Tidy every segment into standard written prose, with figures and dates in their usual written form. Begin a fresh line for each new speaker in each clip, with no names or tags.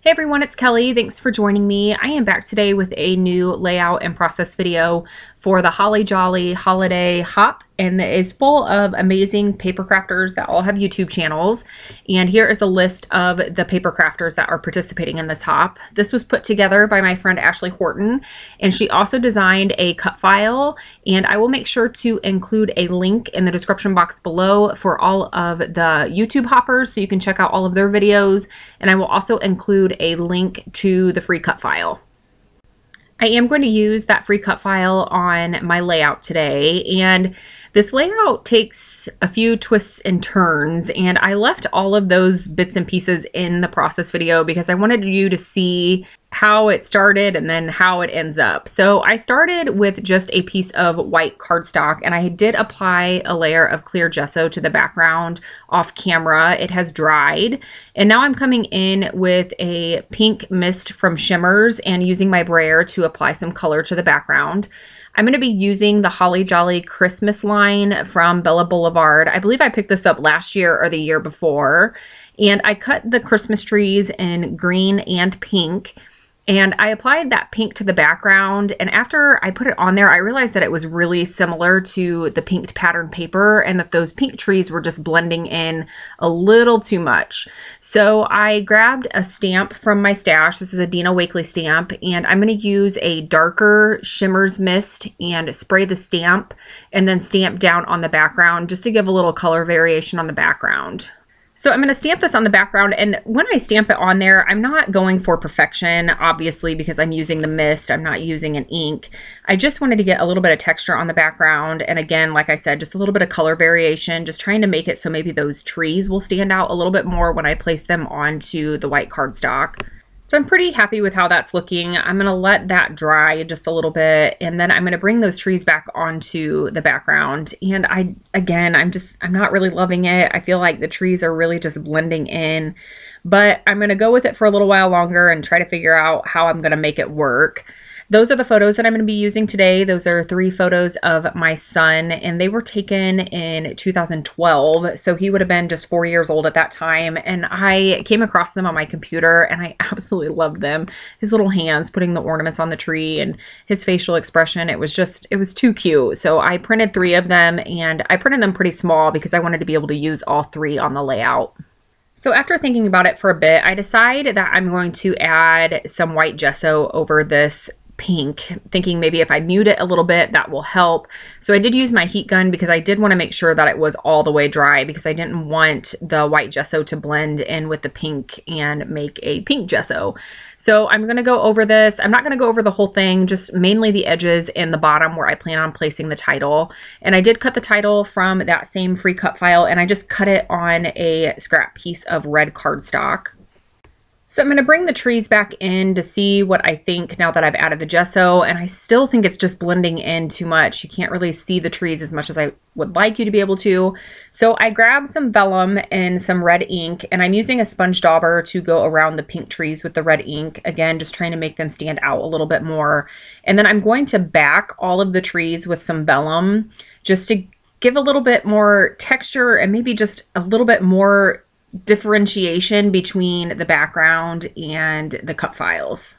Hey everyone, it's Kelly. Thanks for joining me. I am back today with a new layout and process video for the Holly Jolly Holiday Hop, and it is full of amazing paper crafters that all have YouTube channels. And here is a list of the paper crafters that are participating in this hop. This was put together by my friend Ashley Horton, and she also designed a cut file, and I will make sure to include a link in the description box below for all of the YouTube hoppers so you can check out all of their videos, and I will also include a link to the free cut file. I am going to use that free cut file on my layout today, and this layout takes a few twists and turns, and I left all of those bits and pieces in the process video because I wanted you to see how it started and then how it ends up. So I started with just a piece of white cardstock, and I did apply a layer of clear gesso to the background off camera. It has dried, and now I'm coming in with a pink mist from Shimmers and using my brayer to apply some color to the background. I'm going to be using the Holly Jolly Christmas line from Bella Boulevard. I believe I picked this up last year or the year before, and I cut the Christmas trees in green and pink. And I applied that pink to the background, and after I put it on there, I realized that it was really similar to the pinked pattern paper and that those pink trees were just blending in a little too much. So I grabbed a stamp from my stash. This is a Dina Wakley stamp, and I'm going to use a darker Shimmers mist and spray the stamp and then stamp down on the background just to give a little color variation on the background. So I'm going to stamp this on the background, and when I stamp it on there, I'm not going for perfection, obviously, because I'm using the mist. I'm not using an ink. I just wanted to get a little bit of texture on the background, and again, like I said, just a little bit of color variation, just trying to make it so maybe those trees will stand out a little bit more when I place them onto the white cardstock. So I'm pretty happy with how that's looking. I'm going to let that dry just a little bit, and then I'm going to bring those trees back onto the background. And I'm not really loving it. I feel like the trees are really just blending in, but I'm going to go with it for a little while longer and try to figure out how I'm going to make it work. Those are the photos that I'm going to be using today. Those are 3 photos of my son, and they were taken in 2012. So he would have been just 4 years old at that time. And I came across them on my computer and I absolutely loved them. His little hands putting the ornaments on the tree and his facial expression. It was too cute. So I printed 3 of them, and I printed them pretty small because I wanted to be able to use all 3 on the layout. So after thinking about it for a bit, I decided that I'm going to add some white gesso over this pink, thinking maybe if I mute it a little bit, that will help. So I did use my heat gun because I did want to make sure that it was all the way dry because I didn't want the white gesso to blend in with the pink and make a pink gesso. So I'm going to go over this. I'm not going to go over the whole thing, just mainly the edges and the bottom where I plan on placing the title. And I did cut the title from that same free cut file, and I just cut it on a scrap piece of red cardstock. So I'm going to bring the trees back in to see what I think now that I've added the gesso, and I still think it's just blending in too much. You can't really see the trees as much as I would like you to be able to. So I grabbed some vellum and some red ink, and I'm using a sponge dauber to go around the pink trees with the red ink. Again, just trying to make them stand out a little bit more. And then I'm going to back all of the trees with some vellum just to give a little bit more texture and maybe just a little bit more differentiation between the background and the cut files.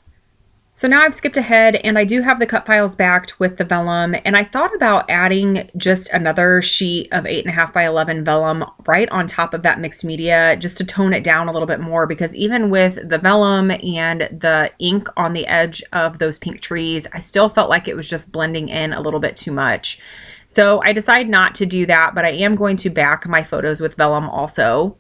So now I've skipped ahead, and I do have the cut files backed with the vellum, and I thought about adding just another sheet of 8.5 by 11 vellum right on top of that mixed media just to tone it down a little bit more, because even with the vellum and the ink on the edge of those pink trees, I still felt like it was just blending in a little bit too much. So I decided not to do that, but I am going to back my photos with vellum also.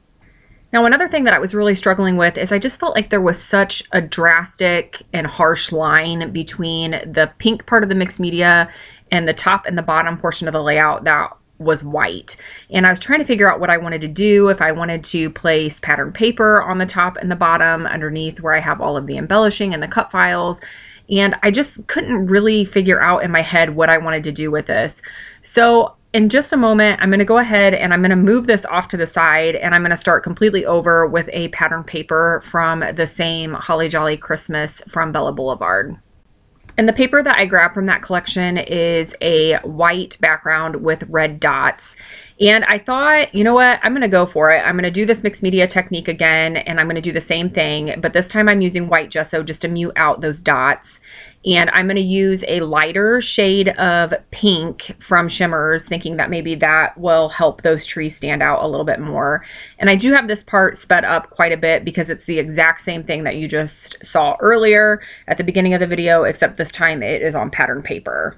Now, another thing that I was really struggling with is I just felt like there was such a drastic and harsh line between the pink part of the mixed media and the top and the bottom portion of the layout that was white. And I was trying to figure out what I wanted to do, if I wanted to place pattern paper on the top and the bottom underneath where I have all of the embellishing and the cut files. And I just couldn't really figure out in my head what I wanted to do with this. So in just a moment, I'm going to go ahead and I'm going to move this off to the side, and I'm going to start completely over with a pattern paper from the same Holly Jolly Christmas from Bella Boulevard. And the paper that I grabbed from that collection is a white background with red dots. And I thought, you know what, I'm gonna go for it. I'm gonna do this mixed media technique again, and I'm gonna do the same thing, but this time I'm using white gesso just to mute out those dots. And I'm gonna use a lighter shade of pink from Shimmers, thinking that maybe that will help those trees stand out a little bit more. And I do have this part sped up quite a bit because it's the exact same thing that you just saw earlier at the beginning of the video, except this time it is on pattern paper.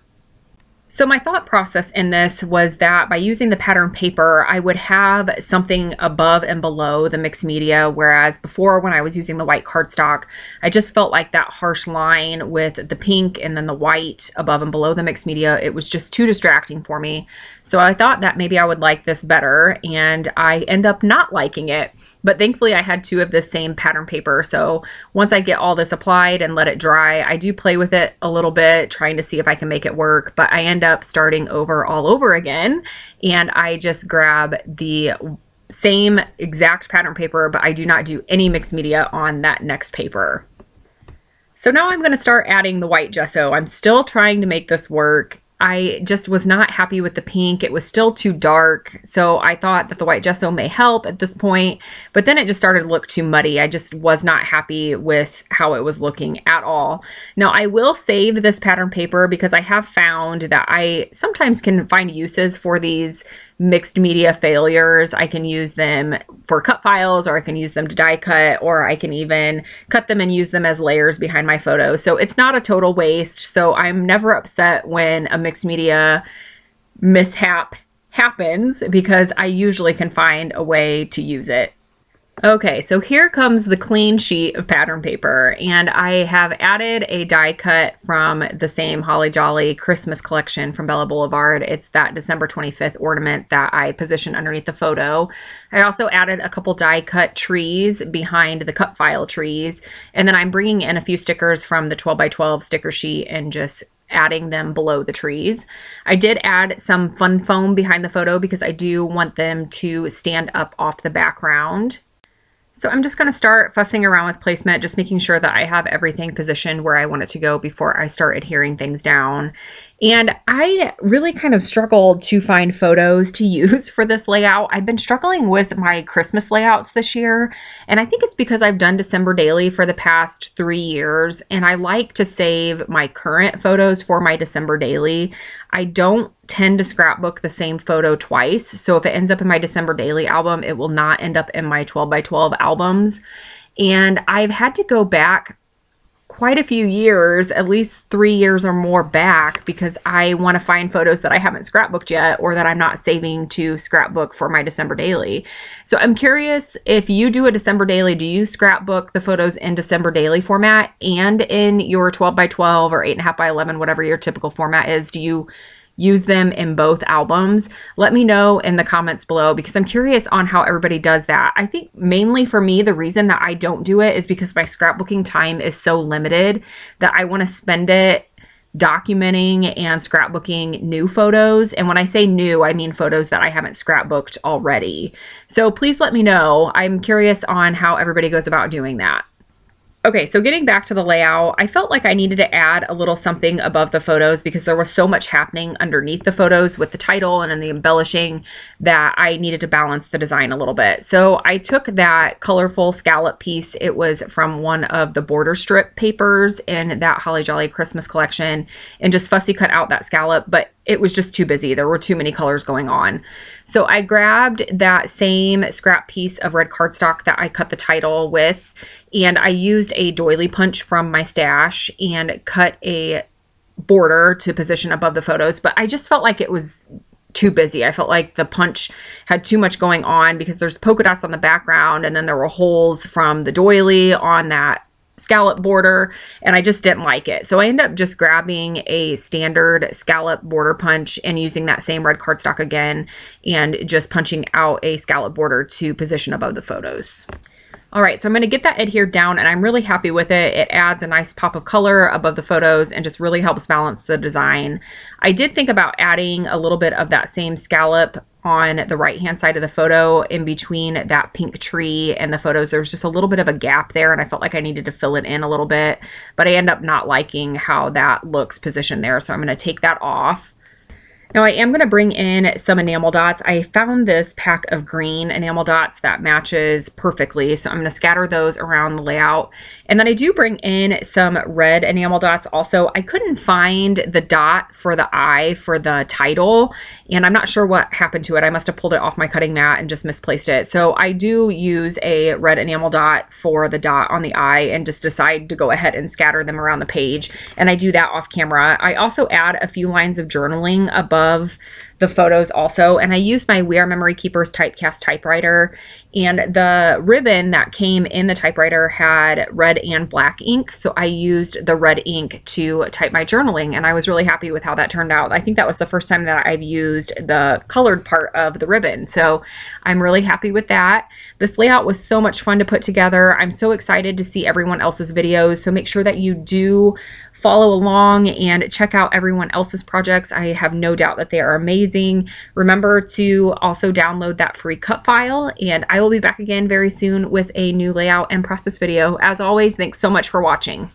So my thought process in this was that by using the pattern paper, I would have something above and below the mixed media, whereas before when I was using the white cardstock, I just felt like that harsh line with the pink and then the white above and below the mixed media, it was just too distracting for me. So I thought that maybe I would like this better, and I end up not liking it. But thankfully I had 2 of this same pattern paper. So once I get all this applied and let it dry, I do play with it a little bit, trying to see if I can make it work, but I end up starting over all over again. And I just grab the same exact pattern paper, but I do not do any mixed media on that next paper. So now I'm going to start adding the white gesso. I'm still trying to make this work. I just was not happy with the pink. It was still too dark. So I thought that the white gesso may help at this point, but then it just started to look too muddy. I just was not happy with how it was looking at all. Now I will save this pattern paper because I have found that I sometimes can find uses for these mixed media failures. I can use them for cut files, or I can use them to die cut, or I can even cut them and use them as layers behind my photos. So it's not a total waste. So I'm never upset when a mixed media mishap happens because I usually can find a way to use it. Okay, so here comes the clean sheet of pattern paper, and I have added a die cut from the same Holly Jolly Christmas collection from Bella Boulevard. It's that December 25th ornament that I positioned underneath the photo. I also added a couple die cut trees behind the cut file trees, and then I'm bringing in a few stickers from the 12 by 12 sticker sheet and just adding them below the trees. I did add some fun foam behind the photo because I do want them to stand up off the background. So I'm just going to start fussing around with placement, just making sure that I have everything positioned where I want it to go before I start adhering things down. And I really kind of struggled to find photos to use for this layout. I've been struggling with my Christmas layouts this year, and I think it's because I've done December daily for the past 3 years, and I like to save my current photos for my December daily. I don't tend to scrapbook the same photo twice, so if it ends up in my December daily album, it will not end up in my 12 by 12 albums. And I've had to go back quite a few years, at least 3 years or more back, because I want to find photos that I haven't scrapbooked yet or that I'm not saving to scrapbook for my December daily. So I'm curious, if you do a December daily, do you scrapbook the photos in December daily format and in your 12 by 12 or 8.5 by 11, whatever your typical format is? Do you use them in both albums? Let me know in the comments below, because I'm curious on how everybody does that. I think mainly for me, the reason that I don't do it is because my scrapbooking time is so limited that I want to spend it documenting and scrapbooking new photos. And when I say new, I mean photos that I haven't scrapbooked already. So please let me know. I'm curious on how everybody goes about doing that. Okay, so getting back to the layout, I felt like I needed to add a little something above the photos because there was so much happening underneath the photos with the title and then the embellishing that I needed to balance the design a little bit. So I took that colorful scallop piece. It was from one of the border strip papers in that Holly Jolly Christmas collection, and just fussy cut out that scallop, but it was just too busy. There were too many colors going on. So I grabbed that same scrap piece of red cardstock that I cut the title with, and I used a doily punch from my stash and cut a border to position above the photos, but I just felt like it was too busy. I felt like the punch had too much going on because there's polka dots on the background, and then there were holes from the doily on that scallop border, and I just didn't like it. So I ended up just grabbing a standard scallop border punch and using that same red cardstock again and just punching out a scallop border to position above the photos. All right, so I'm going to get that adhered down, and I'm really happy with it. It adds a nice pop of color above the photos and just really helps balance the design. I did think about adding a little bit of that same scallop on the right-hand side of the photo in between that pink tree and the photos. There was just a little bit of a gap there, and I felt like I needed to fill it in a little bit, but I end up not liking how that looks positioned there, so I'm going to take that off. Now I am going to bring in some enamel dots. I found this pack of green enamel dots that matches perfectly, so I'm going to scatter those around the layout. And then I do bring in some red enamel dots also. I couldn't find the dot for the eye for the title, and I'm not sure what happened to it. I must have pulled it off my cutting mat and just misplaced it. So I do use a red enamel dot for the dot on the eye and just decide to go ahead and scatter them around the page. And I do that off camera. I also add a few lines of journaling above the photos also, and I used my We Are Memory Keepers typecast typewriter, and the ribbon that came in the typewriter had red and black ink, so I used the red ink to type my journaling, and I was really happy with how that turned out. I think that was the first time that I've used the colored part of the ribbon, so I'm really happy with that. This layout was so much fun to put together. I'm so excited to see everyone else's videos, so make sure that you do follow along and check out everyone else's projects. I have no doubt that they are amazing. Remember to also download that free cut file, and I will be back again very soon with a new layout and process video. As always, thanks so much for watching.